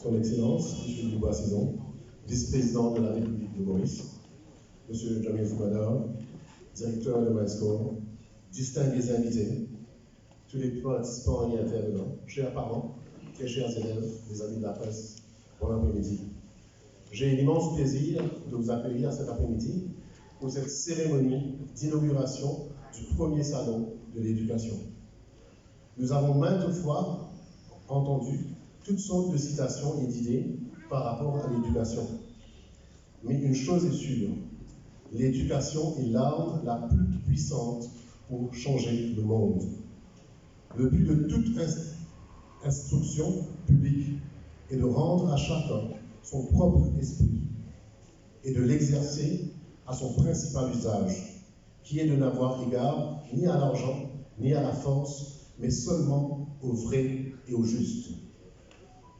Son Excellence, M. Dubois-Saison, vice-président de la République de Maurice, M. Jamil Foubada, directeur de MyScore, distingués invités, tous les participants et intervenants, chers parents, très chers élèves, les amis de la presse, bon après-midi. J'ai l'immense plaisir de vous accueillir cet après-midi pour cette cérémonie d'inauguration du premier salon de l'éducation. Nous avons maintes fois entendu toutes sortes de citations et d'idées par rapport à l'éducation. Mais une chose est sûre, l'éducation est l'arme la plus puissante pour changer le monde. Le but de toute instruction publique est de rendre à chacun son propre esprit et de l'exercer à son principal usage, qui est de n'avoir égard ni à l'argent, ni à la force, mais seulement au vrai et au juste.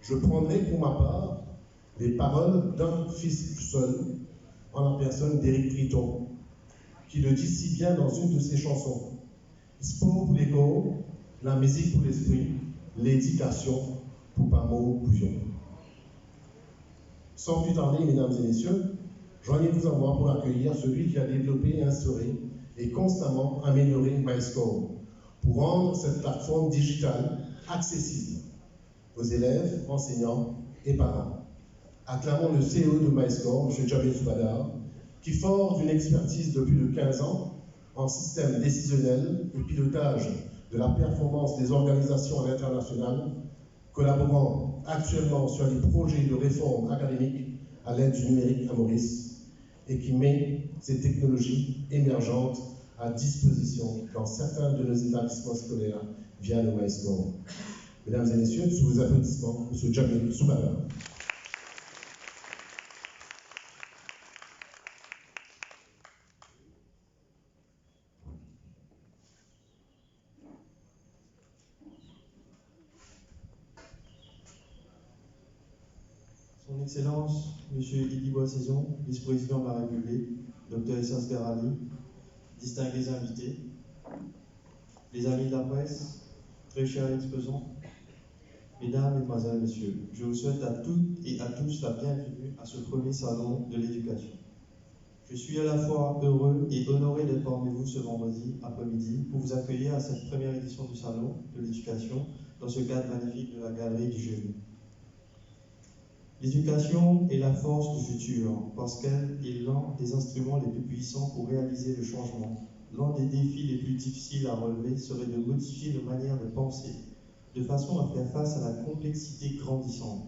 Je prendrai pour ma part les paroles d'un fils seul, en la personne d'Éric Priton, qui le dit si bien dans une de ses chansons. Sport pour les corps, la musique pour l'esprit, l'éducation pour pas mot bouillon. Sans plus tarder, mesdames et messieurs, joignez-vous à moi pour accueillir celui qui a développé, instauré et constamment amélioré MyScore, pour rendre cette plateforme digitale accessible aux élèves, enseignants et parents. Acclamons le CEO de MyScore, M. Jamil Foubada, qui, fort d'une expertise de plus de 15 ans en système décisionnel et pilotage de la performance des organisations à l'international, collaborant actuellement sur des projets de réforme académique à l'aide du numérique à Maurice, et qui met ces technologies émergentes à disposition dans certains de nos établissements scolaires via le MyScore. Mesdames et messieurs, sous vos applaudissements, M. Jamil Foubada. Son Excellence, M. Idi Bois-Saison, vice-président de la République, Dr Essas Garali, distingués invités, les amis de la presse, très chers exposants, mesdames, mesdemoiselles, messieurs, je vous souhaite à toutes et à tous la bienvenue à ce premier salon de l'éducation. Je suis à la fois heureux et honoré d'être parmi vous ce vendredi après-midi pour vous accueillir à cette première édition du salon de l'éducation dans ce cadre magnifique de la galerie du Génie. L'éducation est la force du futur parce qu'elle est l'un des instruments les plus puissants pour réaliser le changement. L'un des défis les plus difficiles à relever serait de modifier nos manières de penser de façon à faire face à la complexité grandissante,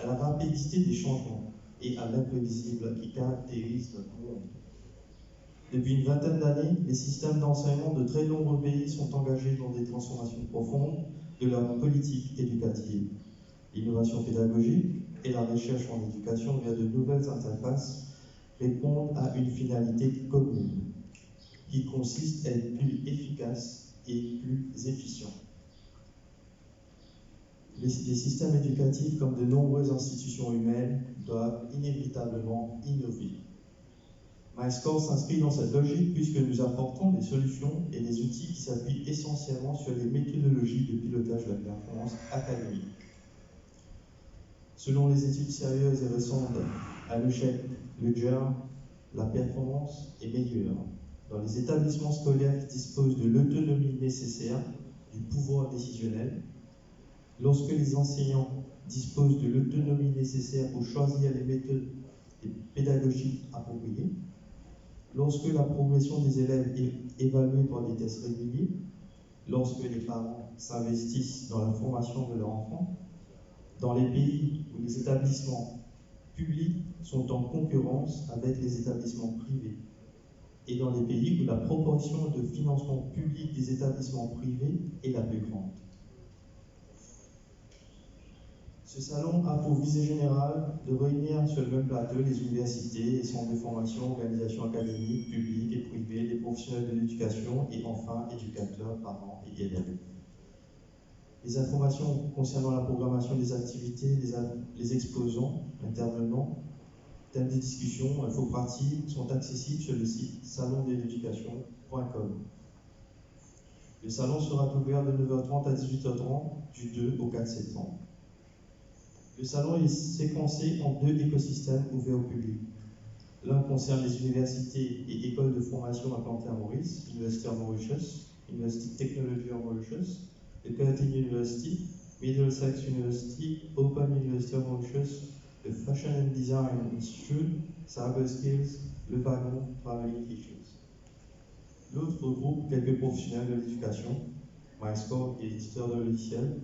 à la rapidité des changements et à l'imprévisible qui caractérise notre monde. Depuis une vingtaine d'années, les systèmes d'enseignement de très nombreux pays sont engagés dans des transformations profondes de leur politique éducative. L'innovation pédagogique et la recherche en éducation via de nouvelles interfaces répondent à une finalité commune qui consiste à être plus efficace et plus efficient. Les systèmes éducatifs, comme de nombreuses institutions humaines, doivent inévitablement innover. MyScore s'inscrit dans cette logique puisque nous apportons des solutions et des outils qui s'appuient essentiellement sur les méthodologies de pilotage de la performance académique. Selon les études sérieuses et récentes à l'échelle le GER, la performance est meilleure dans les établissements scolaires qui disposent de l'autonomie nécessaire, du pouvoir décisionnel, lorsque les enseignants disposent de l'autonomie nécessaire pour choisir les méthodes pédagogiques appropriées, lorsque la progression des élèves est évaluée par des tests réguliers, lorsque les parents s'investissent dans la formation de leurs enfants, dans les pays où les établissements publics sont en concurrence avec les établissements privés, et dans les pays où la proportion de financement public des établissements privés est la plus grande. Ce salon a pour visée générale de réunir sur le même plateau les universités, les centres de formation, organisations académiques, publiques et privées, les professionnels de l'éducation et enfin éducateurs, parents et élèves. Les informations concernant la programmation des activités, les exposants, intervenants, thèmes de discussion, infos pratiques sont accessibles sur le site salondeléducation.com. Le salon sera ouvert de 9h30 à 18h30 du 2 au 4 septembre. Le salon est séquencé en 2 écosystèmes ouverts au public. L'un concerne les universités et écoles de formation implantées à Maurice, University of Mauritius, University Technology of Mauritius, the Curtin University, Middlesex University, Open University of Mauritius, the Fashion and Design Institute, Cyber Skills, Le Wagon, Traveling Teachers. L'autre regroupe quelques professionnels de l'éducation, MyScore et éditeur de logiciels,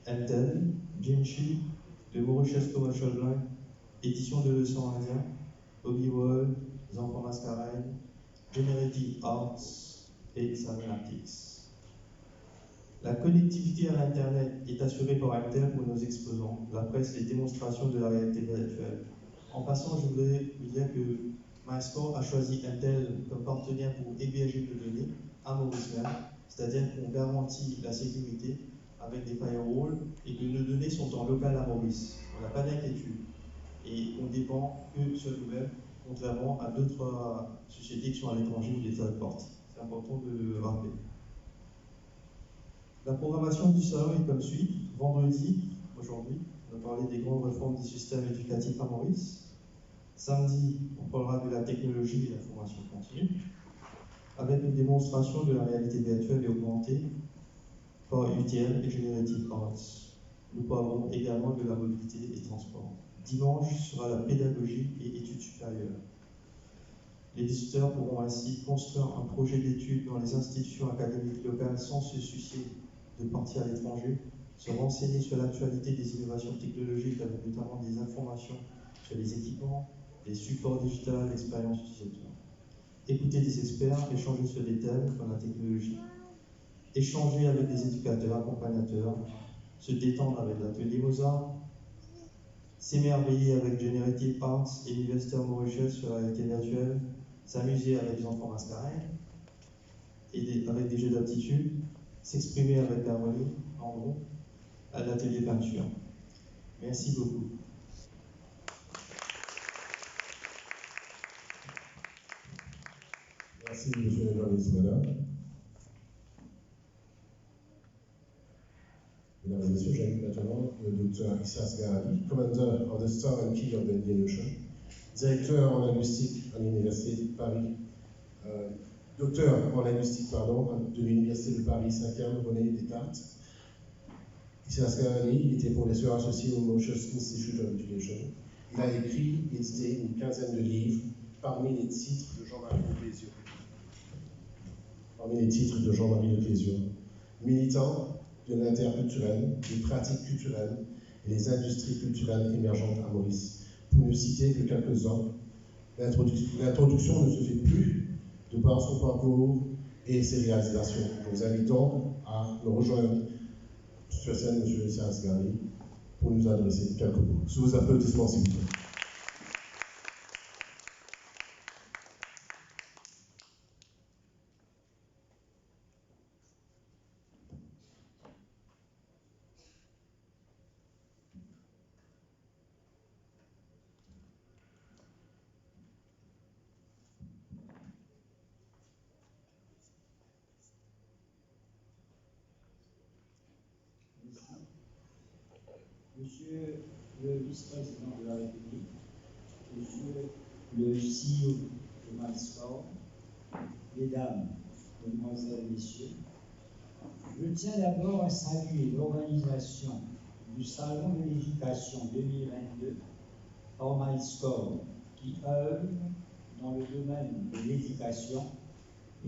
Intel, Jinshi, le Mauritius Commercial Bank, édition de leçons indiens, Hobby World, Les Enfants Mascarades, Generative Arts et Cybernetics. La connectivité à l'Internet est assurée par Intel pour nos exposants, la presse et les démonstrations de la réalité virtuelle. En passant, je voudrais vous dire que MyScore a choisi Intel comme partenaire pour héberger nos données à Maurice même, c'est-à-dire qu'on garantit la sécurité avec des firewalls et que nos données sont en local à Maurice. On n'a pas d'inquiétude et on dépend que sur nous-mêmes, contrairement à d'autres sociétés qui sont à l'étranger ou des third parties. C'est important de le rappeler. La programmation du salon est comme suit. Vendredi, aujourd'hui, on va parler des grandes réformes du système éducatif à Maurice. Samedi, on parlera de la technologie et de la formation continue, avec une démonstration de la réalité virtuelle et augmentée par UTM et Generative Arts. Nous parlerons également de la mobilité et transport. Dimanche sera la pédagogie et études supérieures. Les visiteurs pourront ainsi construire un projet d'études dans les institutions académiques locales sans se soucier de partir à l'étranger, se renseigner sur l'actualité des innovations technologiques avec notamment des informations sur les équipements, les supports digitaux, l'expérience utilisateur. Écouter des experts, échanger sur des thèmes comme la technologie, échanger avec des éducateurs, accompagnateurs, se détendre avec l'atelier Mozart, s'émerveiller avec Generative Arts et l'Université of Mauritius sur la réalité virtuelle, s'amuser avec les enfants mascarades et avec des jeux d'aptitude, s'exprimer avec l'harmonie, en gros, à l'atelier peinture. Merci beaucoup. Merci, M. Jean-Louis Madame. Mesdames et Messieurs, j'invite maintenant le Dr. Issas Gharavi, Commander of the Star and Key of the Indian Ocean, directeur en linguistique à l'Université de Paris, docteur en linguistique, de l'Université de Paris 5e, René Descartes. Issas Gharavi était professeur associé au Mauritius Institute of Education. Il a écrit et édité une quinzaine de livres, parmi les titres de Jean-Marie de Clésio. Militant de l'interculturel, des pratiques culturelles et les industries culturelles émergentes à Maurice. Pour ne citer que quelques-uns, l'introduction ne se fait plus de par son parcours et ses réalisations. Je vous invite donc à nous rejoindre sur scène, M. Issas Gharavi, pour nous adresser quelques mots. Sous vos applaudissements, s'il vous plaît. Monsieur le vice-président de la République, Monsieur le CEO de MyScore, Mesdames, Mesdemoiselles, Messieurs, je tiens d'abord à saluer l'organisation du Salon de l'éducation 2022 par MyScore, qui œuvre dans le domaine de l'éducation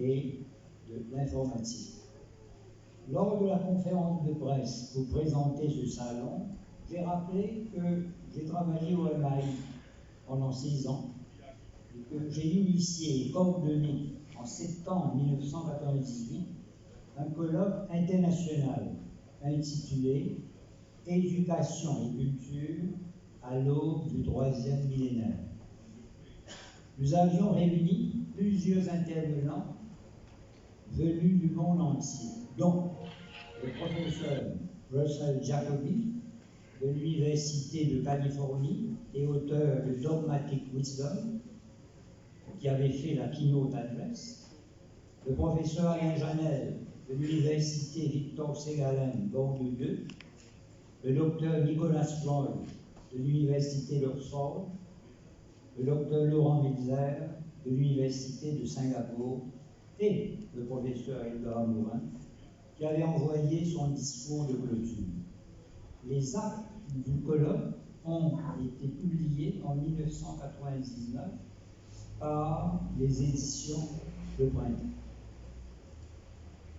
et de l'informatique. Lors de la conférence de presse pour présenter ce salon, j'ai rappelé que j'ai travaillé au MAI pendant 6 ans et que j'ai initié et coordonné en septembre 1998 un colloque international intitulé « Éducation et culture à l'aube du 3e millénaire ». Nous avions réuni plusieurs intervenants venus du monde entier, dont le professeur Russell Jacoby de l'Université de Californie et auteur de Dogmatic Wisdom, qui avait fait la keynote address, le professeur Alain Janel de l'Université Victor Ségalen, Bordeaux 2, le docteur Nicolas Floyd de l'Université d'Oxford, le docteur Laurent Melzer de l'Université de Singapour et le professeur Edgar Morin, qui avait envoyé son discours de clôture. Les actes du colloque ont été publiés en 1999 par les éditions de Printemps.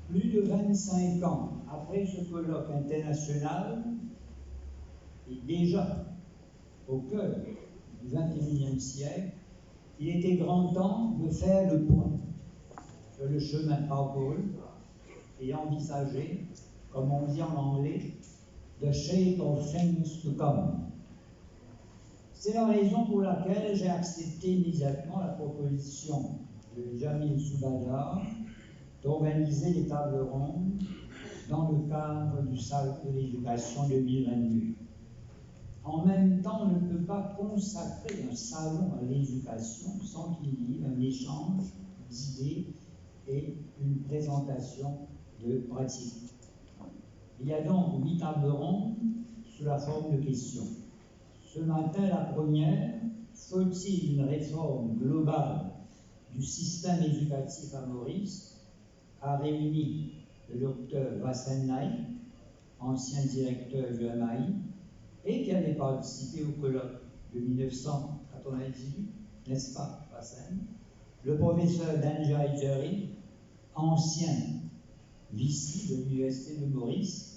Plus de 25 ans après ce colloque international, et déjà au cœur du XXIe siècle, il était grand temps de faire le point sur le chemin parcouru et envisager, comme on dit en anglais, the shape of things to come. C'est la raison pour laquelle j'ai accepté immédiatement la proposition de Jamil Soubadar d'organiser des tables rondes dans le cadre du Salon de l'éducation 2022. En même temps, on ne peut pas consacrer un salon à l'éducation sans qu'il y ait un échange d'idées et une présentation de pratiques. Il y a donc 8 tables rondes sous la forme de questions. Ce matin, la première, faut-il une réforme globale du système éducatif à Maurice, a réuni le docteur Wassen Naik, ancien directeur du MAI, et qui avait participé au colloque de 1998, n'est-ce pas, Wassen? Le professeur Danjai Jerry, ancien VC de l'Université de Maurice,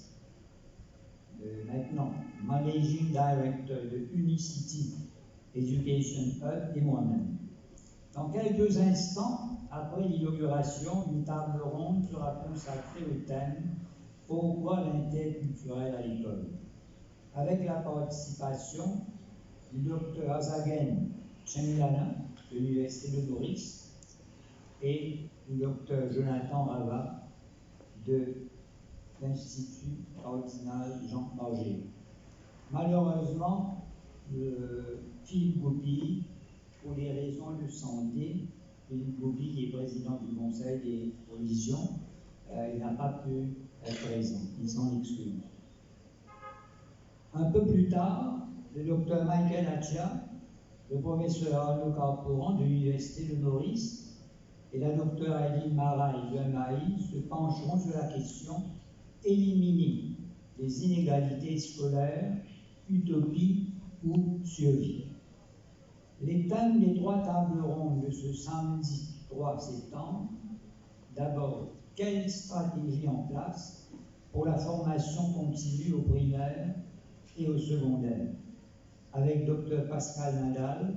maintenant Managing Director de Unicity Education Hub, et moi-même. Dans quelques instants, après l'inauguration, une table ronde sera consacrée au thème « Pourquoi l'interculturel à l'école ?» avec la participation du Dr Azagen Chenglana de l'Université de Maurice et du Dr Jonathan Rava de l'Institut cardinal Jean Margé. Malheureusement, Philippe Goupil, pour des raisons de santé, Philippe Goupil, qui est président du Conseil des religions, il n'a pas pu être présent, il s'en excuse. Un peu plus tard, le docteur Michael Achia, le professeur Arnaud Carpouran de l'Université de Maurice et la docteure Aileen Maraille du MAI se pencheront sur la question « Éliminer les inégalités scolaires, utopie ou survie ». Les thèmes des 3 tables rondes de ce samedi 3 septembre, d'abord, quelle stratégie en place pour la formation continue au primaire et au secondaire, avec Dr Pascal Nadal,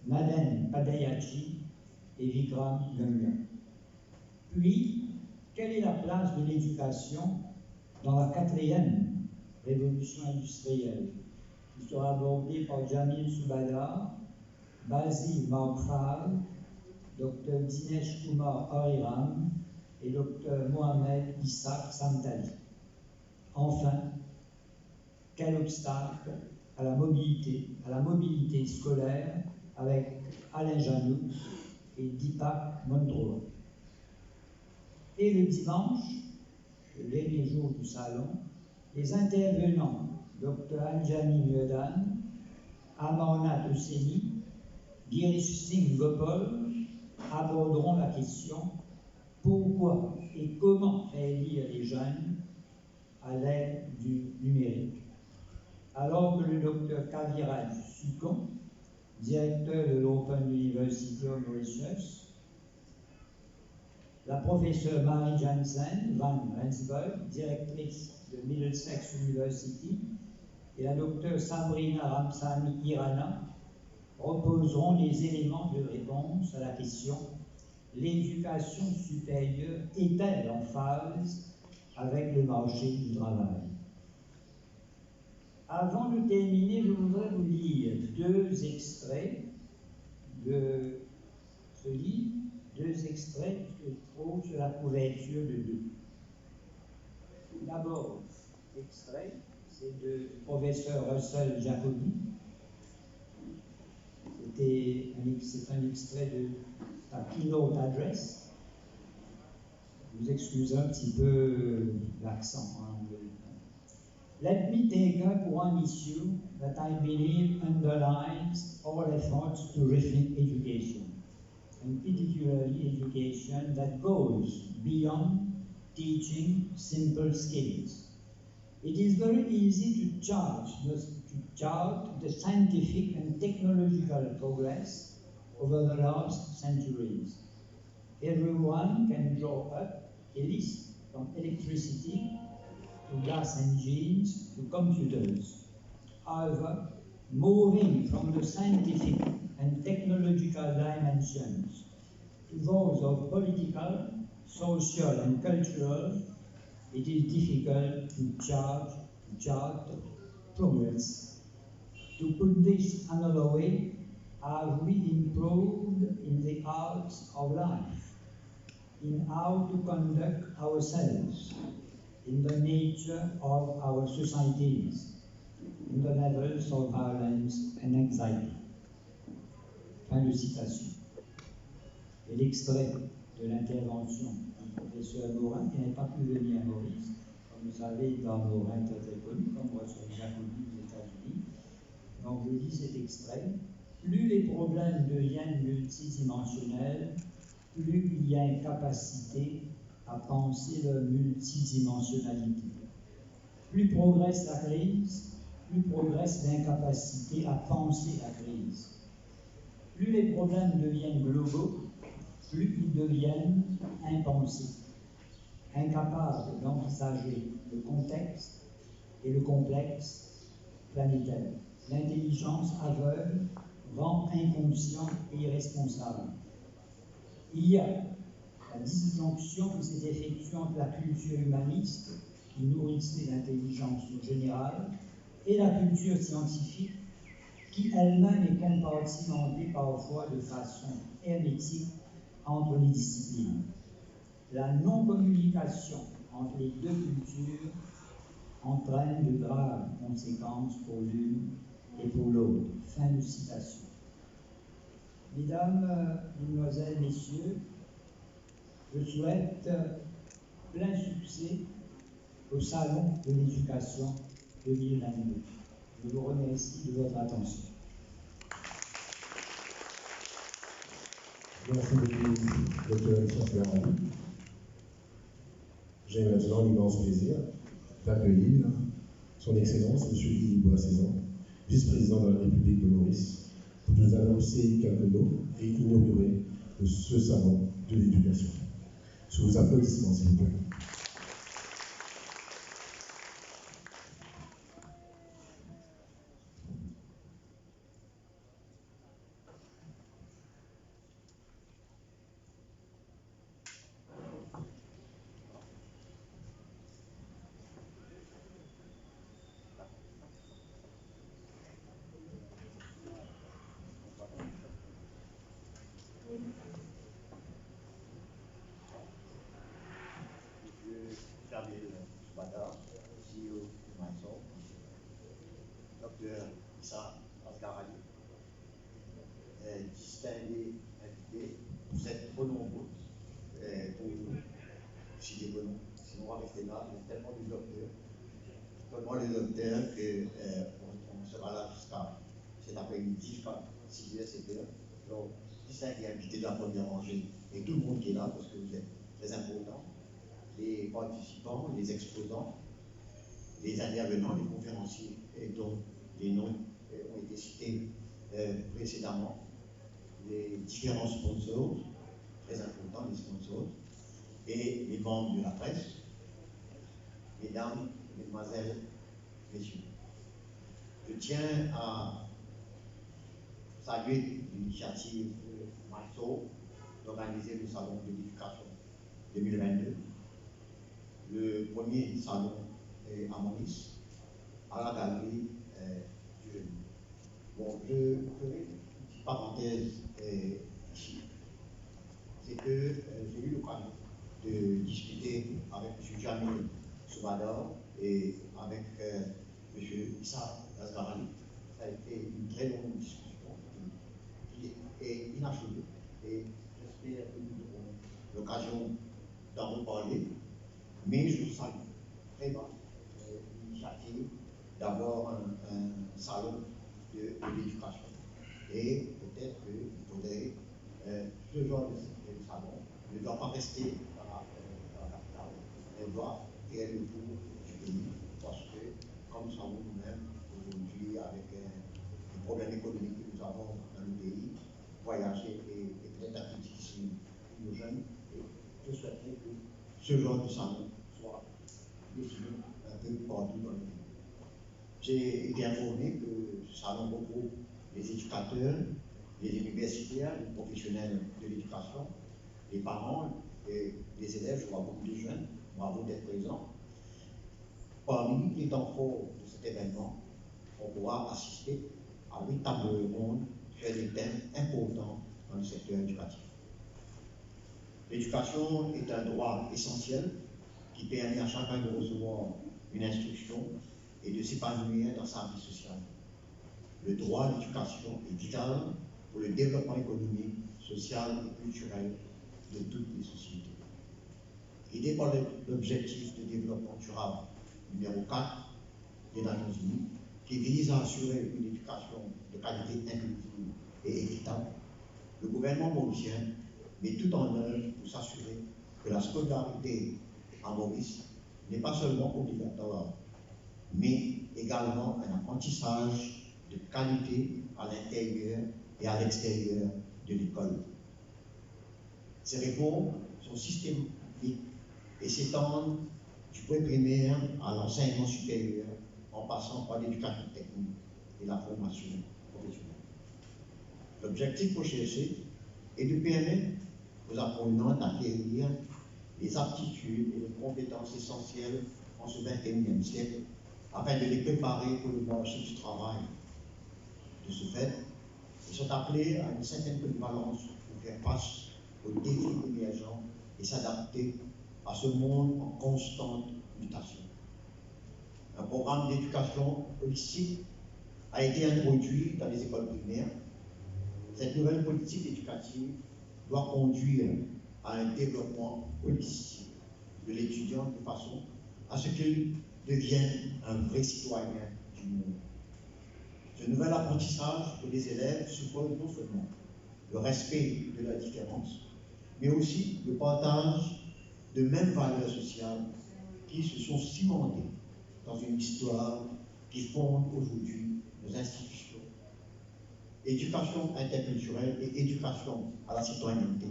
Naden Padayachi et Vikram Ganga. Puis, quelle est la place de l'éducation dans la 4e révolution industrielle, qui sera abordée par Jamil Soubadar, Basil Markfal, Dr Dinesh Kumar Hariram et Dr Mohamed Issa Samtali. Enfin, quel obstacle à la mobilité scolaire avec Alain Janoux et Deepak Montroa. Et le dimanche, le dernier jour du salon, les intervenants, Dr Anjani Miodan, Amarnath Hosseini, Girish Singh Gopal, aborderont la question « Pourquoi et comment faire lire les jeunes à l'aide du numérique ?» Alors que le docteur Kaviraj Sukon, directeur de l'Open University of Mauritius, la professeure Marie Jansen van Rensburg, directrice de Middlesex University, et la docteure Sabrina Ramsani Irana proposeront les éléments de réponse à la question « L'éducation supérieure est-elle en phase avec le marché du travail ?» Avant de terminer, je voudrais vous lire 2 extraits de ce livre, 2 extraits que je trouve sur la couverture de 2. D'abord, extrait, c'est du professeur Russell Jacobi. C'est un extrait de sa keynote address. Vous excusez un petit peu l'accent en anglais. Let me take up one issue that I believe underlines all efforts to rethink education, and particularly education that goes beyond teaching simple skills. It is very easy to judge the scientific and technological progress over the last centuries. Everyone can draw up a list from electricity to gas engines to computers. However, moving from the scientific and technological dimensions to those of political, social, and cultural, it is difficult to chart progress. To put this another way, have we improved in the arts of life, in how to conduct ourselves, in the nature of our societies, in the levels of violence and anxiety? Fin de citation. Et l'extrait de l'intervention du professeur Morin, qui n'avait pas pu venir à Maurice. Comme vous savez, dans Morin est très connu, comme moi sur les Jacobi aux États-Unis. Donc je lis cet extrait. Plus les problèmes deviennent multidimensionnels, plus il y a une capacité à penser leur multidimensionnalité. Plus progresse la crise, plus progresse l'incapacité à penser la crise. Plus les problèmes deviennent globaux, plus ils deviennent impensés, incapables d'envisager le contexte et le complexe planétaire. L'intelligence aveugle rend inconscient et irresponsable. Il y a la disjonction qui s'est effectuée entre la culture humaniste, qui nourrissait l'intelligence générale, et la culture scientifique, qui elle-même est compartimentée parfois de façon hermétique entre les disciplines. La non-communication entre les deux cultures entraîne de graves conséquences pour l'une et pour l'autre. Fin de citation. Mesdames, Mesdemoiselles, Messieurs, je souhaite plein succès au Salon de l'éducation 2022. Je vous remercie de votre attention. Merci beaucoup, Dr. Alexandre Ferrand. J'ai maintenant l'immense plaisir d'accueillir son Excellence, M. Guy Boissezon, vice-président de la République de Maurice, pour nous annoncer quelques mots et inaugurer ce salon de l'éducation. Sous vos applaudissements, s'il vous plaît. CEO de Microsoft, Dr. Issa Asgharali, distingués invités, vous êtes trop nombreux pour citer vos noms, sinon on va rester là, il y a tellement de docteurs, qu'on sera là jusqu'à cet après-midi, jusqu'à 6h, 7h. Donc, distingués invités de la première rangée et tout le monde qui est là, parce que vous êtes très importants, les participants, les exposants, les intervenants, les conférenciers, dont les noms ont été cités précédemment, les différents sponsors, très importants, les sponsors, et les membres de la presse, mesdames, mesdemoiselles, messieurs. Je tiens à saluer l'initiative de Microsoft d'organiser le Salon de l'éducation 2022. Le premier salon à Maurice, à la galerie du Jeune. Bon, je ferai une petite parenthèse ici. C'est que j'ai eu l'occasion de discuter avec M. Jamil Soubador et avec M. Issa Asgharali. Ça a été une très longue discussion qui est inachevée et j'espère que nous aurons l'occasion d'en reparler. Mais je salue vraiment l'initiative l'initiative d'avoir un salon de l'éducation. Et peut-être qu'il faudrait, ce genre de salon ne doit pas rester dans la capitale, elle doit faire le tour du pays, parce que, comme nous savons nous-mêmes, aujourd'hui, avec les problèmes économiques que nous avons dans le pays, voyager est peut-être un peu difficile pour nos jeunes. Et je souhaiterais que ce genre de salon soit décidé un peu partout dans le pays. J'ai été informé que ce salon regroupe les éducateurs, les universitaires, les professionnels de l'éducation, les parents, et les élèves, je vois beaucoup de jeunes, bravo d'être présents. Parmi les temps forts de cet événement, on pourra assister à 8 tables rondes sur des thèmes importants dans le secteur éducatif. L'éducation est un droit essentiel qui permet à chacun de recevoir une instruction et de s'épanouir dans sa vie sociale. Le droit à l'éducation est vital pour le développement économique, social et culturel de toutes les sociétés. Aidé par l'objectif de développement durable numéro 4 des Nations Unies, qui vise à assurer une éducation de qualité inclusive et équitable, le gouvernement mauricien met tout en œuvre pour s'assurer que la scolarité à Maurice n'est pas seulement obligatoire, mais également un apprentissage de qualité à l'intérieur et à l'extérieur de l'école. Ces réformes sont systémiques et s'étendent du primaire à l'enseignement supérieur en passant par l'éducation technique et la formation professionnelle. L'objectif recherché est de permettre aux apprenants d'acquérir les aptitudes et les compétences essentielles en ce XXIe siècle afin de les préparer pour le marché du travail. De ce fait, ils sont appelés à une certaine polyvalence pour faire face aux défis émergents et s'adapter à ce monde en constante mutation. Un programme d'éducation holistique a été introduit dans les écoles primaires. Cette nouvelle politique éducative doit conduire à un développement holistique de l'étudiant de façon à ce qu'il devienne un vrai citoyen du monde. Ce nouvel apprentissage pour les élèves suppose non seulement le respect de la différence, mais aussi le partage de mêmes valeurs sociales qui se sont cimentées dans une histoire qui fonde aujourd'hui nos institutions. Éducation interculturelle et éducation à la citoyenneté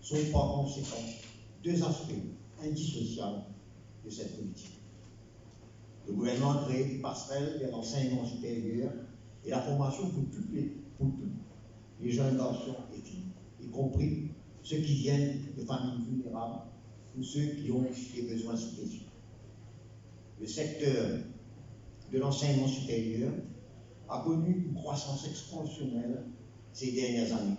sont par conséquent deux aspects indissociables de cette politique. Le gouvernement a créé des passerelles vers l'enseignement supérieur et la formation pour tous les jeunes garçons et filles, y compris ceux qui viennent de familles vulnérables ou ceux qui ont des besoins spécifiques. Le secteur de l'enseignement supérieur a connu une croissance exponentielle ces dernières années.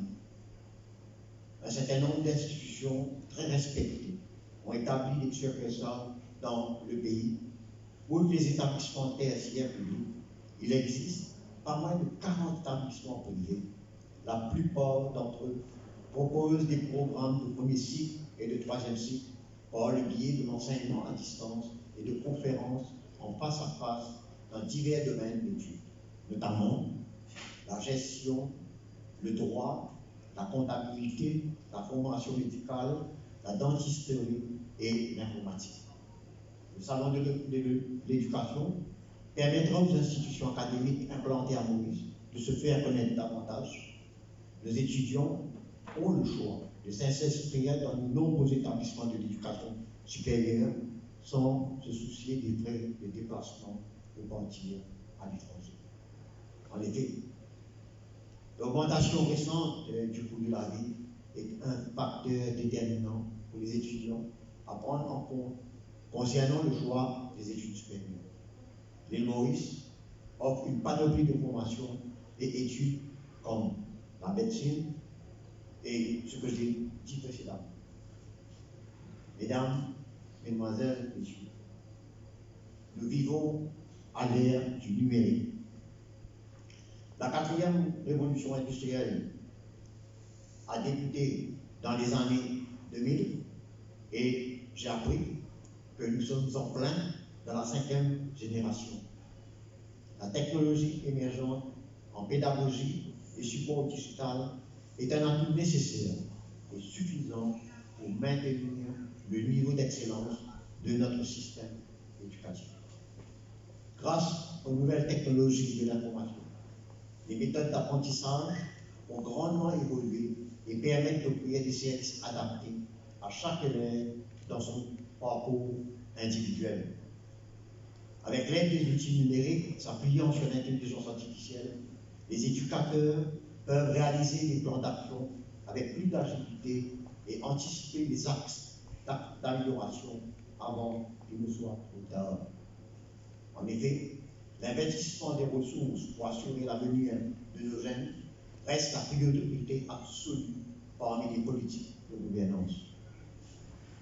Un certain nombre d'institutions très respectées ont établi des succursales dans le pays. Pour les établissements tertiaires publics, il existe pas moins de 40 établissements privés. La plupart d'entre eux proposent des programmes de premier cycle et de troisième cycle par le biais de l'enseignement à distance et de conférences en face à face dans divers domaines d'études, notamment la gestion, le droit, la comptabilité, la formation médicale, la dentisterie et l'informatique. Le salon de l'éducation permettra aux institutions académiques implantées à Maurice de se faire connaître davantage. Les étudiants ont le choix de s'inscrire dans de nombreux établissements de l'éducation supérieure sans se soucier des frais de déplacement pour partir à l'étranger. En effet, l'augmentation récente du coût de la vie est un facteur déterminant pour les étudiants à prendre en compte concernant le choix des études supérieures. L'île Maurice offre une panoplie de formations et études comme la médecine et ce que j'ai dit précédemment. Mesdames, Mesdemoiselles, Messieurs, nous vivons à l'ère du numérique. La 4e révolution industrielle a débuté dans les années 2000 et j'ai appris que nous sommes en plein dans la 5e génération. La technologie émergente en pédagogie et support digital est un atout nécessaire et suffisant pour maintenir le niveau d'excellence de notre système éducatif. Grâce aux nouvelles technologies de l'information, les méthodes d'apprentissage ont grandement évolué et permettent d'offrir des services adaptés à chaque élève dans son parcours individuel. Avec l'aide des outils numériques s'appuyant sur l'intelligence artificielle, les éducateurs peuvent réaliser des plans d'action avec plus d'agilité et anticiper les axes d'amélioration avant qu'il ne soit trop tard. En effet, l'investissement des ressources pour assurer l'avenir de nos jeunes reste la priorité absolue parmi les politiques de gouvernance.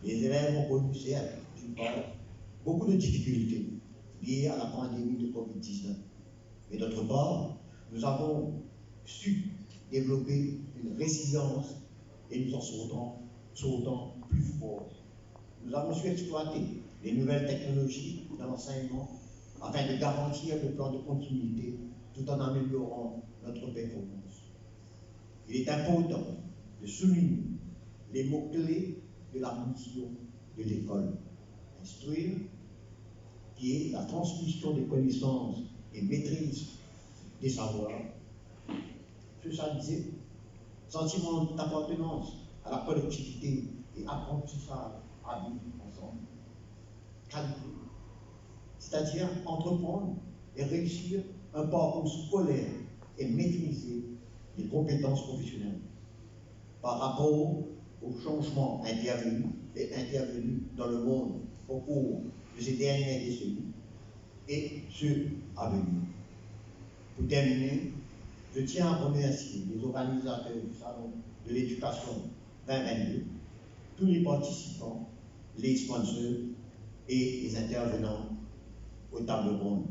Les élèves ont connu, certes, d'une part, beaucoup de difficultés liées à la pandémie de Covid-19. Mais d'autre part, nous avons su développer une résilience et nous en sortons plus forts. Nous avons su exploiter les nouvelles technologies dans l'enseignement afin de garantir le plan de continuité tout en améliorant notre performance. Il est important de souligner les mots-clés de la mission de l'école. Instruire, qui est la transmission des connaissances et maîtrise des savoirs. Socialiser, sentiment d'appartenance à la collectivité et apprentissage à vivre ensemble. Qualité, c'est-à-dire entreprendre et réussir un parcours scolaire et maîtriser les compétences professionnelles. Par rapport aux changements intervenus dans le monde au cours de ces dernières décennies et ceux à venir. Pour terminer, je tiens à remercier les organisateurs du Salon de l'éducation 2022, tous les participants, les sponsors et les intervenants aux tables rondes.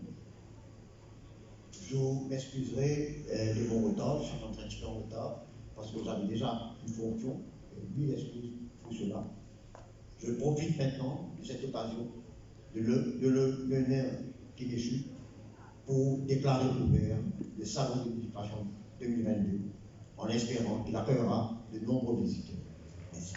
Je m'excuserai de mon retard, je suis en train de faire en retard, parce que j'avais déjà une fonction, et 1000 excuses pour cela. Je profite maintenant de cette occasion, de l'honneur qui m'échoue, pour déclarer ouvert le Salon de l'éducation 2022, en espérant qu'il accueillera de nombreux visiteurs. Merci.